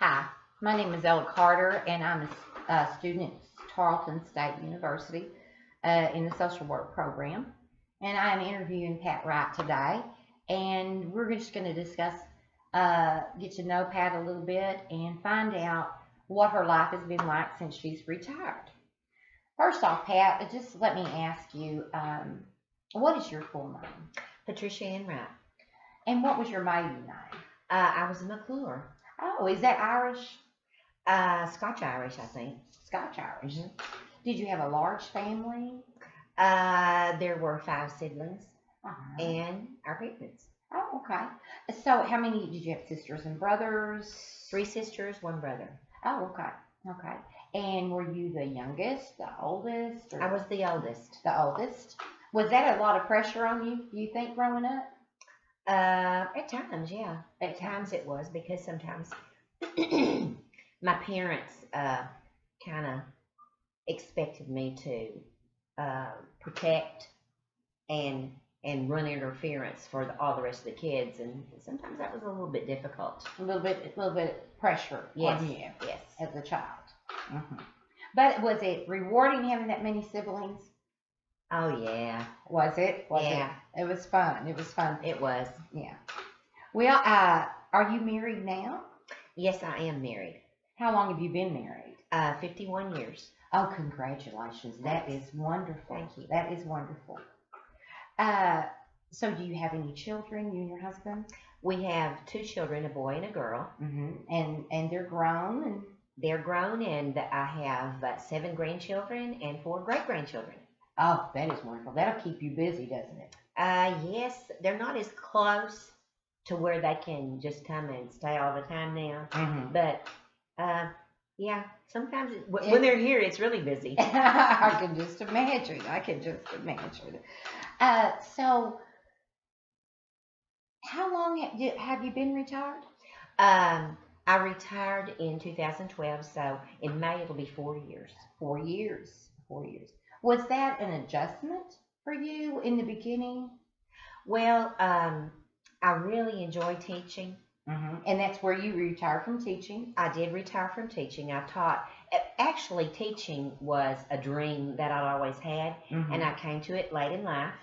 Hi, my name is Ella Carter, and I'm a student at Tarleton State University in the social work program. And I'm interviewing Pat Wright today, and we're just going to discuss, get to know Pat a little bit, and find out what her life has been like since she's retired. First off, Pat, just let me ask you, what is your full name, Patricia Ann Wright. and what was your maiden name? I was a McClure. Oh, is that Irish? Scotch Irish, I think. Scotch Irish. Mhm. Did you have a large family? There were 5 siblings Uh-huh. and our parents. Oh, okay. So, how many did you have? Sisters and brothers? 3 sisters, 1 brother. Oh, okay. Okay. And were you the youngest, the oldest, or I was the oldest. the oldest? Was that a lot of pressure on you? Do you think growing up? At times, yeah. At times it was because sometimes my parents kind of expected me to protect and run interference for all the rest of the kids, and sometimes that was a little bit difficult. A little bit pressure Yes, on you yes. as a child. Hmm. But was it rewarding having that many siblings? Oh yeah, Was it? Was yeah, it? It was fun. It was fun. it was. Yeah. Well, are you married now? Yes, I am married. How long have you been married? 51 years. Oh, congratulations. That is wonderful. Thank you. That is wonderful. Uh, so do you have any children, you and your husband? We have 2 children, a boy and a girl. And they're grown and They're grown, and I have 7 grandchildren and 4 great grandchildren. oh, that is wonderful. That'll keep you busy, doesn't it? Yes, they're not as close to where they can just come and stay all the time now. Mm-hmm. But yeah, sometimes when they're here, it's really busy. I can just imagine. I can just imagine. So how long have you been retired? I retired in 2012, so in May it'll be 4 years. 4 years. 4 years. Was that an adjustment for you in the beginning? Well, I really enjoy teaching. And that's where you retired from teaching. I did retire from teaching. I taught. Actually, teaching was a dream that I'd always had, and I came to it late in life.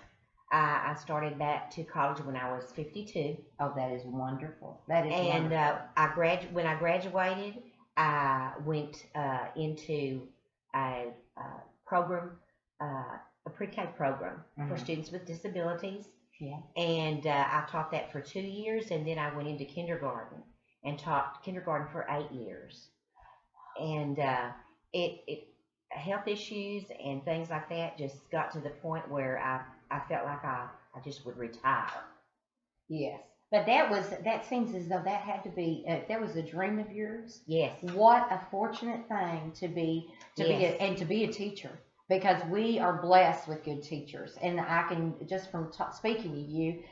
I started back to college when I was 52. Oh, that is wonderful. That is And wonderful. when I graduated, I went into a program, a pre-K program for students with disabilities. Yeah. And I taught that for 2 years, and then I went into kindergarten and taught kindergarten for 8 years. And it health issues and things like that just got to the point where I felt like I just would retire. Yes. But that seems as though that had to be that was a dream of yours. Yes. What a fortunate thing to be Yes. to be a teacher, because we are blessed with good teachers, and I can just from speaking to you,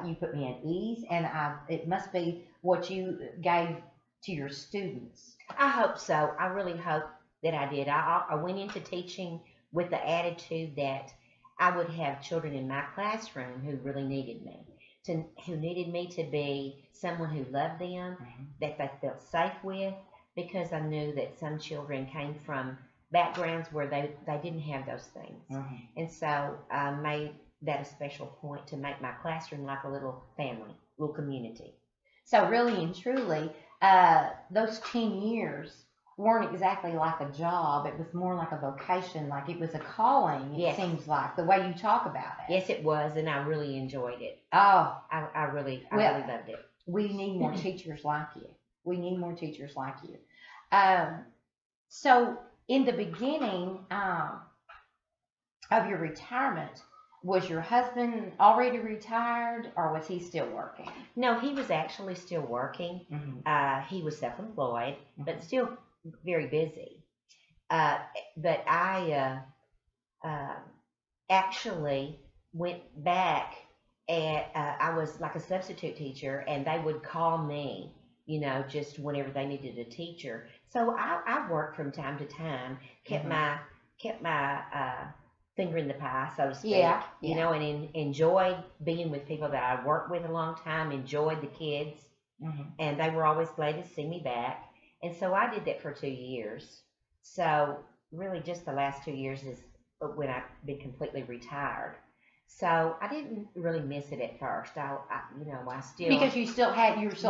you put me at ease, and it must be what you gave to your students. I hope so. I really hope that I did. I went into teaching with the attitude that I would have children in my classroom who really needed me, who needed me to be someone who loved them, that they felt safe with, because I knew that some children came from backgrounds where they didn't have those things. And so I made that a special point to make my classroom like a little family, little community. So really and truly, those 10 years weren't exactly like a job. It was more like a vocation, like it was a calling. It Yes. seems like the way you talk about it. Yes, it was, and I really enjoyed it. Oh, I really well, loved it. we need more teachers like you. We need more teachers like you. So in the beginning of your retirement, was your husband already retired, or was he still working? No, he was actually still working. He was self-employed, but still very busy. But I actually went back, and I was like a substitute teacher, and they would call me, just whenever they needed a teacher. So I worked from time to time, kept my finger in the pie, so to speak. Yeah. And enjoyed being with people that I worked with a long time. Enjoyed the kids, and they were always glad to see me back. And so I did that for 2 years. So really, just the last 2 years is when I've been completely retired. So I didn't really miss it at first. I still Because you were still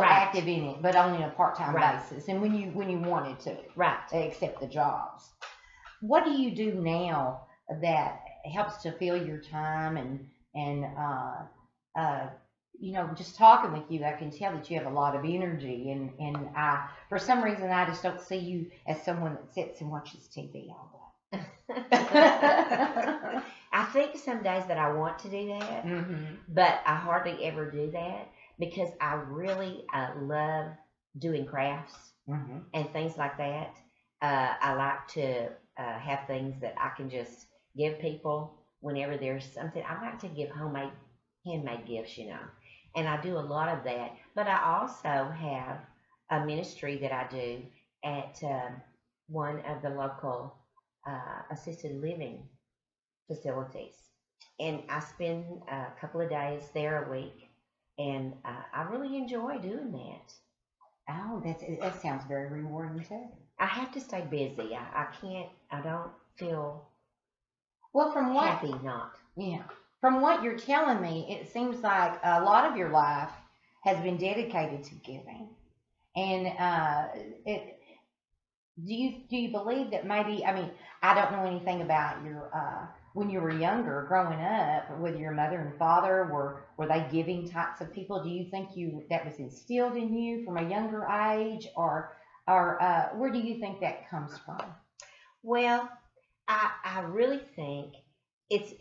right, active in it, but only on a part-time right, basis, and when you wanted to right. accept the jobs. What do you do now that helps to fill your time and just talking with you, I can tell that you have a lot of energy, and I, for some reason, I just don't see you as someone that sits and watches TV all day. I think some days that I want to do that, but I hardly ever do that because I really love doing crafts and things like that. I like to have things that I can just give people whenever there's something. I like to give handmade gifts, and I do a lot of that. But I also have a ministry that I do at one of the local assisted living facilities. And I spend a couple of days there a week, and I really enjoy doing that. Oh, that sounds very rewarding too. I have to stay busy. I don't feel Well, happy not. Yeah, from what you're telling me, it seems like a lot of your life has been dedicated to giving. And it do you believe that maybe, I mean, I don't know anything about your when you were younger growing up with your mother and father, were they giving types of people? Do you think you that was instilled in you from a younger age, or where do you think that comes from? Well, I really think it's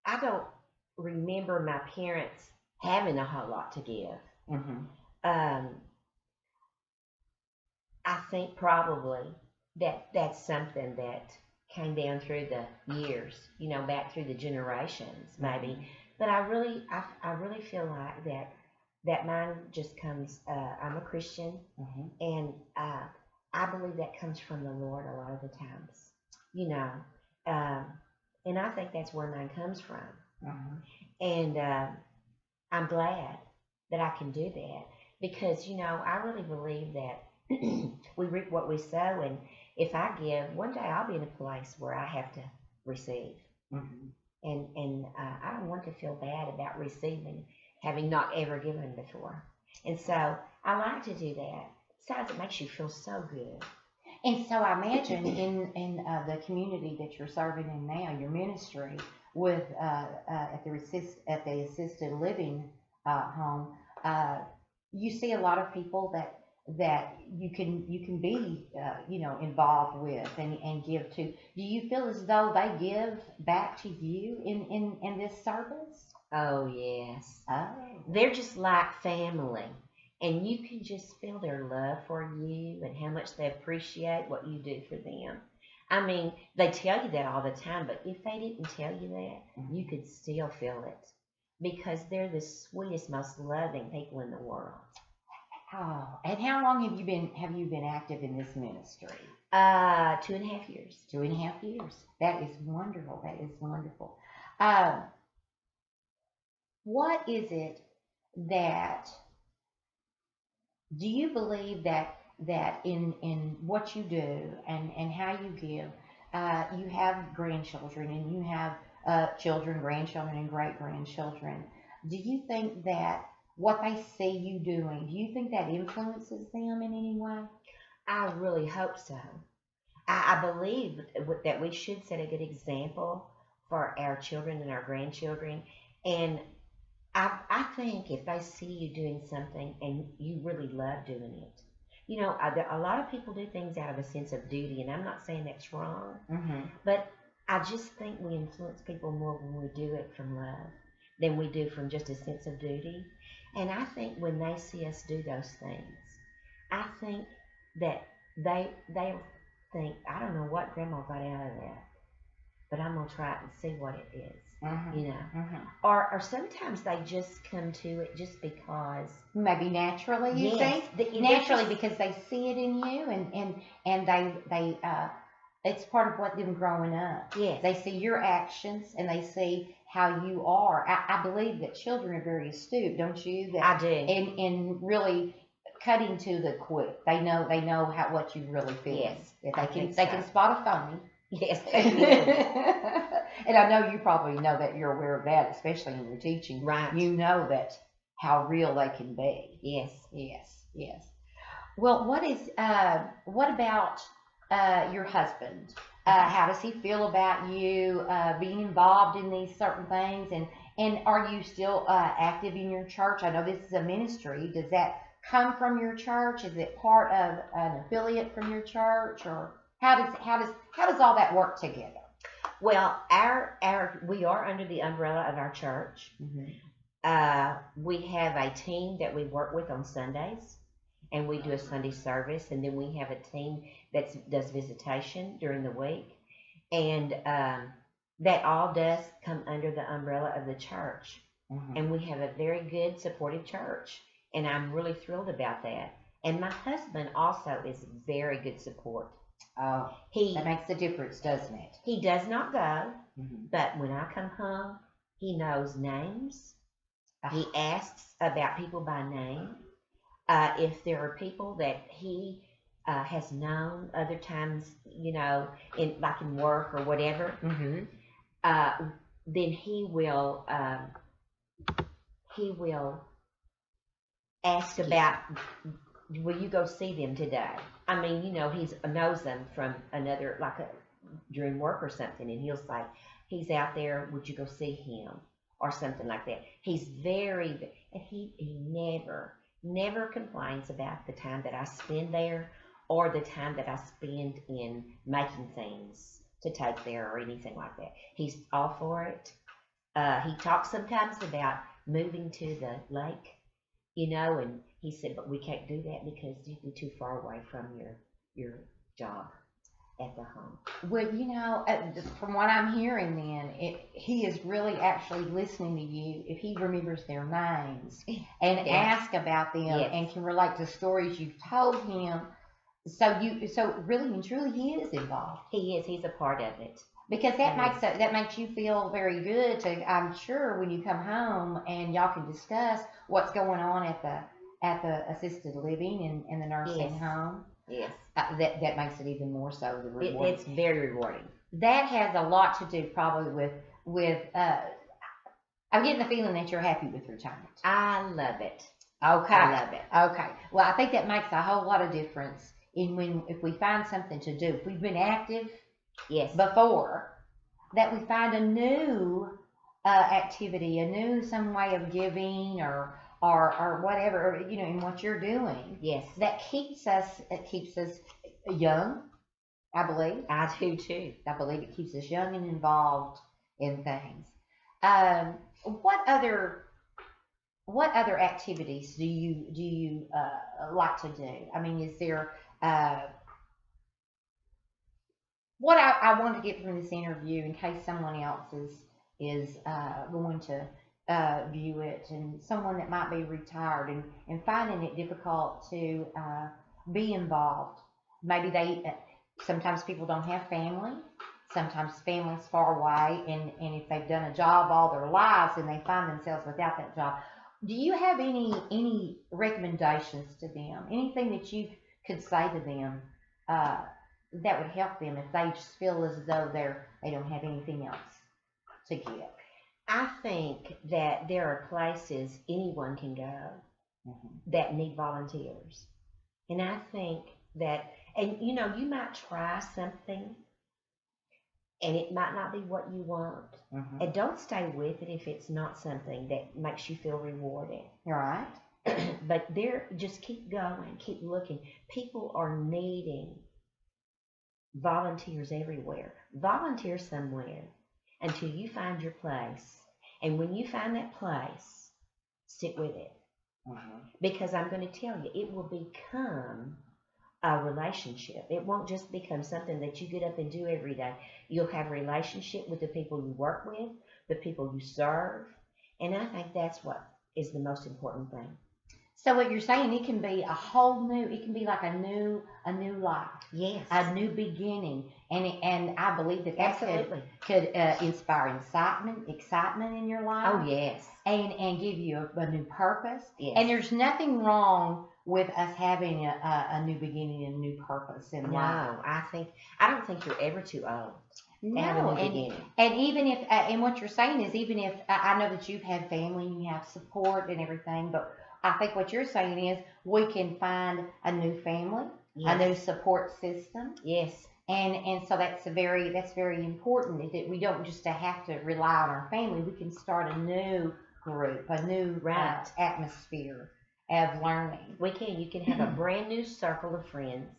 I don't remember my parents having a whole lot to give. Um, I think probably that's something that came down through the years, back through the generations, maybe. But I really feel like that mine just comes. I'm a Christian, and I believe that comes from the Lord a lot of the times, you know, um, and I think that's where mine comes from. And I'm glad that I can do that because I really believe that we reap what we sow, and if I give, one day I'll be in a place where I have to receive, and I don't want to feel bad about receiving, having not ever given before, and so I like to do that. Besides, it makes you feel so good. And so I imagine in the community that you're serving in now, your ministry with at the assisted living home, you see a lot of people that you can be involved with and give to. Do you feel as though they give back to you in this service? Oh yes, Oh, they're just like family. And you can just feel their love for you and how much they appreciate what you do for them. I mean, they tell you that all the time, but if they didn't tell you that, you could still feel it because they're the sweetest, most loving people in the world. oh. And how long have you been active in this ministry? 2.5 years. 2.5 years. That is wonderful. That is wonderful. Uh, what is it that do you believe that in what you do and how you give, you have grandchildren and you have children, grandchildren, and great grandchildren. Do you think that what they see you doing, do you think that influences them in any way? I really hope so. I believe that we should set a good example for our children and our grandchildren. And I think if they see you doing something and you really love doing it, a lot of people do things out of a sense of duty, and I'm not saying that's wrong, but I just think we influence people more when we do it from love than we do from just a sense of duty. And I think when they see us do those things, I think that they think, I don't know what Grandma got out of that, but I'm gonna try it and see what it is. Or sometimes they just come to it just because maybe naturally, you yes, think naturally because they see it in you, and they it's part of what them growing up. yes, They see your actions and they see how you are. I believe that children are very astute, don't you? I do. And really cutting to the quick. They know what you really feel. Yes, If I they can think they so. can spot a phony. Yes, they will. And I know you probably know that you're aware of that, especially in your teaching. Right. You know that how real they can be. Yes. Yes. Well, what about your husband? How does he feel about you being involved in these certain things? And are you still active in your church? I know this is a ministry. Does that come from your church? Is it part of an affiliate from your church, or how does all that work together? Well, we are under the umbrella of our church. We have a team that we work with on Sundays, and we do a Sunday service, and then we have a team that does visitation during the week, and that all does come under the umbrella of the church. And we have a very good, supportive church, and I'm really thrilled about that. And my husband also is very good support. Oh, that makes a difference, doesn't it? He does not go, but when I come home, he knows names. He asks about people by name. If there are people that he has known other times, in work or whatever, then he will ask about, will you go see them today? I mean, he knows them from another, during work or something, and he'll say, he's out there, would you go see him? Or something like that. He's and he never complains about the time that I spend there or the time that I spend in making things to take there or anything like that. He's all for it. He talks sometimes about moving to the lake, and he said, but we can't do that because you'd be too far away from your job at the home. Well, from what I'm hearing then, he is really actually listening to you if he remembers their names and ask about them and can relate to stories you've told him. So really and truly he is involved. He is. He's a part of it. Because that makes you feel very good I'm sure, when you come home and y'all can discuss what's going on at the assisted living and the nursing home. Yes. That makes it even more so rewarding. It's very rewarding. That has a lot to do probably with I'm getting the feeling that you're happy with retirement. I love it. Okay. I love it. Okay. Well, I think that makes a whole lot of difference if we find something to do. If we've been active before, that we find a new activity, some way of giving or whatever, in what you're doing. Yes. That keeps us young, I believe. I do too. I believe it keeps us young and involved in things. What other activities do you like to do? I mean, is there what I want to get from this interview, in case someone else is going to view it, and someone that might be retired and finding it difficult to be involved. Maybe sometimes people don't have family. Sometimes family's far away, and if they've done a job all their lives and they find themselves without that job, do you have any recommendations to them? Anything that you could say to them that would help them if they just feel as though they don't have anything else to give? I think that there are places anyone can go that need volunteers. And I think that, and you might try something and it might not be what you want. And don't stay with it if it's not something that makes you feel rewarded. Right. But just keep going, keep looking. People are needing volunteers everywhere. Volunteer somewhere until you find your place. And when you find that place, stick with it. Because I'm going to tell you, it will become a relationship. It won't just become something that you get up and do every day. You'll have a relationship with the people you work with, the people you serve. And I think that's what is the most important thing. So what you're saying, it can be it can be like a new life. Yes. A new beginning. And I believe that Absolutely. could inspire excitement in your life. Oh, yes. And give you a new purpose. Yes. And there's nothing wrong with us having a new beginning and a new purpose in life. No, I don't think you're ever too old to have a No, new beginning. and even if and what you're saying is even if I know that you've had family and you have support and everything, but I think what you're saying is we can find a new family, a new Yes, support system, yes, and so that's very important is that we don't just have to rely on our family. We can start a new group, a new right. atmosphere of learning. We can. You can have a brand new circle of friends,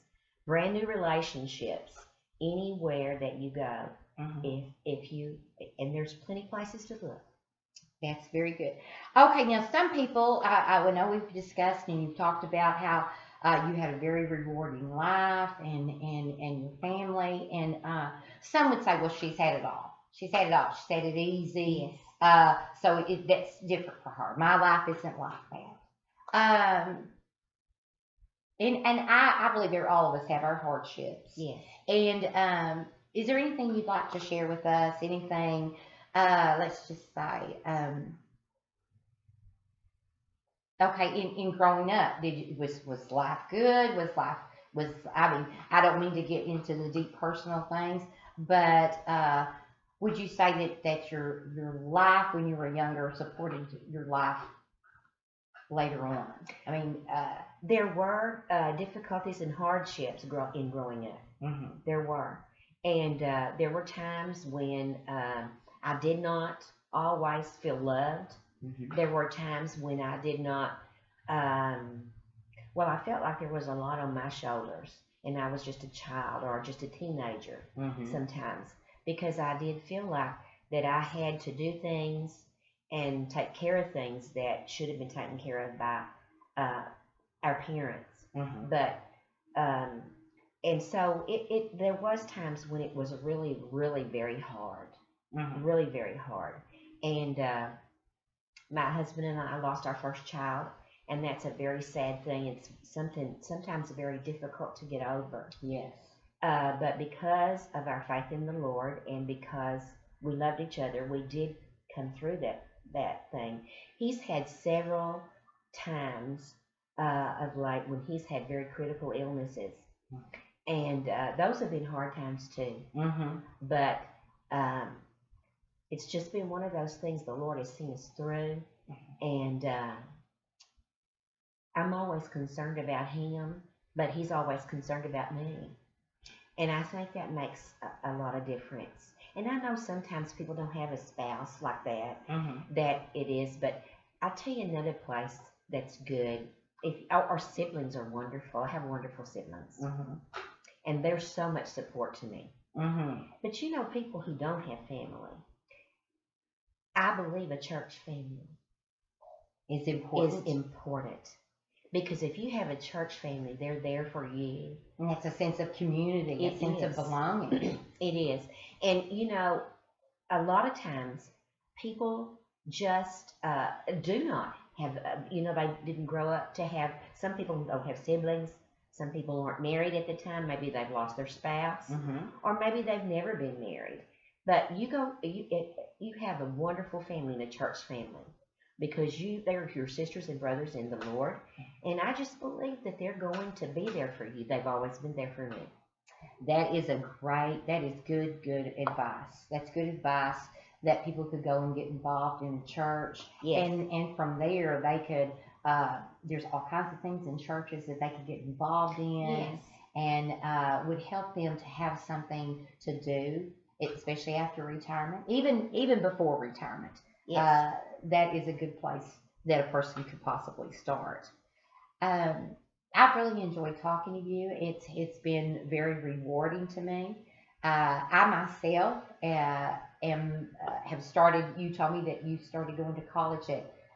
brand new relationships anywhere that you go. Mhm. If you and there's plenty places to look. That's very good. Okay, now some people, I know we've discussed and you've talked about how you had a very rewarding life and your family, and some would say, well, she's had it all. She's had it all. She's had it easy. Yes. So that's different for her. My life isn't like that. And I believe there all of us have our hardships. Yes. And is there anything you'd like to share with us? Anything, let's just say, okay, in growing up, was life good? Was I mean, I don't mean to get into the deep personal things, but would you say that your life when you were younger supported your life later on? I mean, There were difficulties and hardships in growing up. mhm, There were, and there were times when I did not always feel loved. mhm, There were times when I did not. Um, well, I felt like there was a lot on my shoulders, and I was just a child or just a teenager mhm, sometimes because I did feel like that I had to do things and take care of things that should have been taken care of by uh, our parents. mhm, But um, and so there was times when it was really very hard, mhm, really very hard. And my husband and I lost our first child, and that's a very sad thing. It's something sometimes very difficult to get over. yes, But because of our faith in the Lord and because we loved each other, we did come through that thing. He's had several times of like when he's had very critical illnesses, and those have been hard times too. mhm, But um, it's just been one of those things the Lord has seen us through, and I'm always concerned about him, but he's always concerned about me. And I think that makes a lot of difference. And I know sometimes people don't have a spouse like that, mhm, that it is, but I'll tell you another place that's good. If our siblings are wonderful. I have wonderful siblings, mhm, and there's so much support to me. mhm. But you know, people who don't have family, I believe a church family It's is important, important because if you have a church family, they're there for you. and it's a sense of community, a It sense of is. belonging. It is. And you know, a lot of times people just do not have, they didn't grow up to have, some people don't have siblings, some people aren't married at the time, maybe they've lost their spouse, Mhm, or maybe they've never been married. But you have a wonderful family, and a church family, because they're your sisters and brothers in the Lord, and I just believe that they're going to be there for you. They've always been there for me. that is good advice. That's good advice that people could go and get involved in the church, Yes, and from there they could. There's all kinds of things in churches that they could get involved in, yes, and would help them to have something to do, especially after retirement, even before retirement. yes. Uh, that is a good place that a person could possibly start. Um, I've really enjoyed talking to you. It's been very rewarding to me. I myself am have started. You told me that you started going to college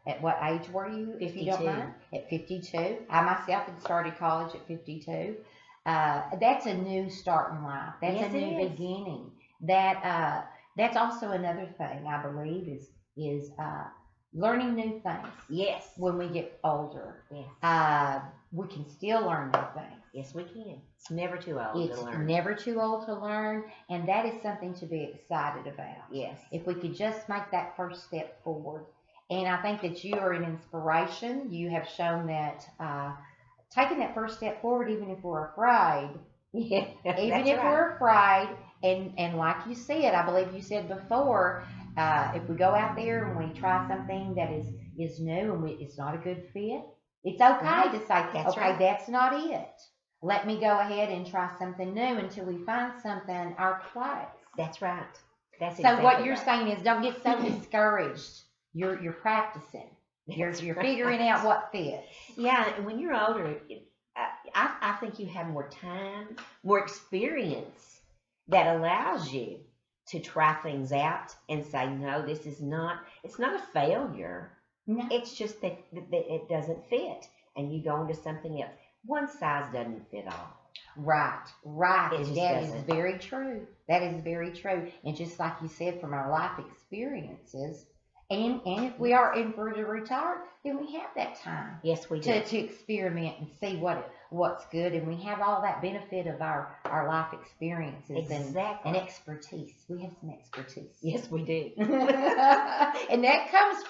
at what age were you, if you don't 52. mind? At 52. I myself had started college at 52. That's a new start in life. That's Yes, a it new is. beginning. That's also another thing I believe is learning new things Yes, when we get older. yes, We can still learn new things. yes, we can. It's never too old It's to learn. never too old to learn, and that is something to be excited about. Yes, If we could just make that first step forward. And I think that you are an inspiration. You have shown that taking that first step forward, even if we're afraid, Yeah, even that's if right. we're afraid, and like you said, I believe you said before, if we go out there and we try something that is new and it's not a good fit, it's okay Right. to say, That's okay, right. that's not it. Let me go ahead and try something new until we find something our place. That's right. That's So what exactly you're right. saying is, don't get so discouraged. You're practicing. You're That's you're right. figuring out what fits. Yeah, and when you're older, I think you have more time, more experience that allows you to try things out and say, no, this is not, it's not a failure. No. It's just that it doesn't fit. And you go on to something else. One size doesn't fit all. Right, right. It And just that is doesn't. very true. That is very true. And just like you said, from our life experiences, and if we are in for to retire, then we have that time Yes, we do. to experiment and see what's good, and we have all that benefit of our life experiences Exactly. and expertise. We have some expertise. Yes, we do. And that comes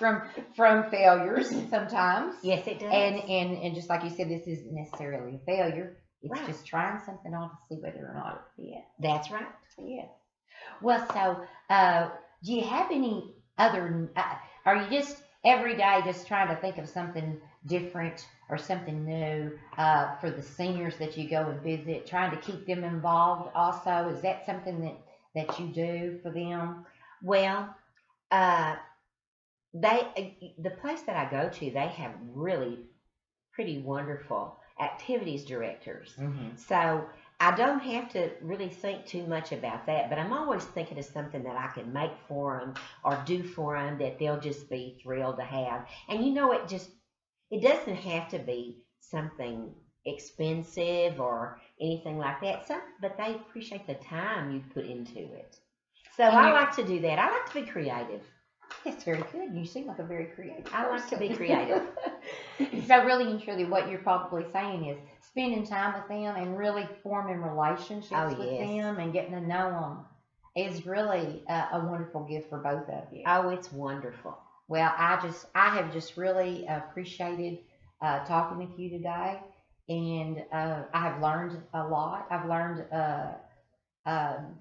from failures sometimes. Yes, it does. And just like you said, this isn't necessarily a failure. It's Right. just trying something on to see whether or not it fits. That's right. Yeah. Well, so do you have any other? Are you just every day just trying to think of something different or something new for the seniors that you go and visit, trying to keep them involved? Also, is that something that you do for them? Well, the place that I go to, they have really pretty wonderful activities directors. Mm-hmm. So I don't have to really think too much about that, but I'm always thinking of something that I can make for them or do for them that they'll just be thrilled to have. And it doesn't have to be something expensive or anything like that. But they appreciate the time you put into it. So And I you- like to do that. I like to be creative. That's very good. You seem like a very creative I like to person. be creative. So really and truly, what you're probably saying is spending time with them and really forming relationships Oh, with yes. them and getting to know them is really a wonderful gift for both of you. Oh, it's wonderful. Well, I have just really appreciated talking with you today, and I have learned a lot. I've learned um,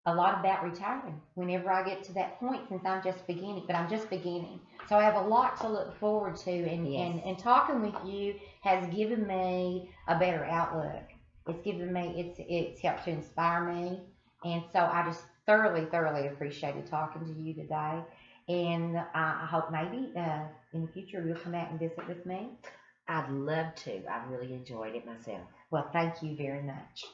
a lot about retiring whenever I get to that point, since I'm just beginning, but I'm just beginning. So I have a lot to look forward to, and talking with you has given me a better outlook. It's given me, it's helped to inspire me. And so I just thoroughly appreciated talking to you today. And I hope maybe in the future you'll come out and visit with me. I'd love to. I really enjoyed it myself. Well, thank you very much.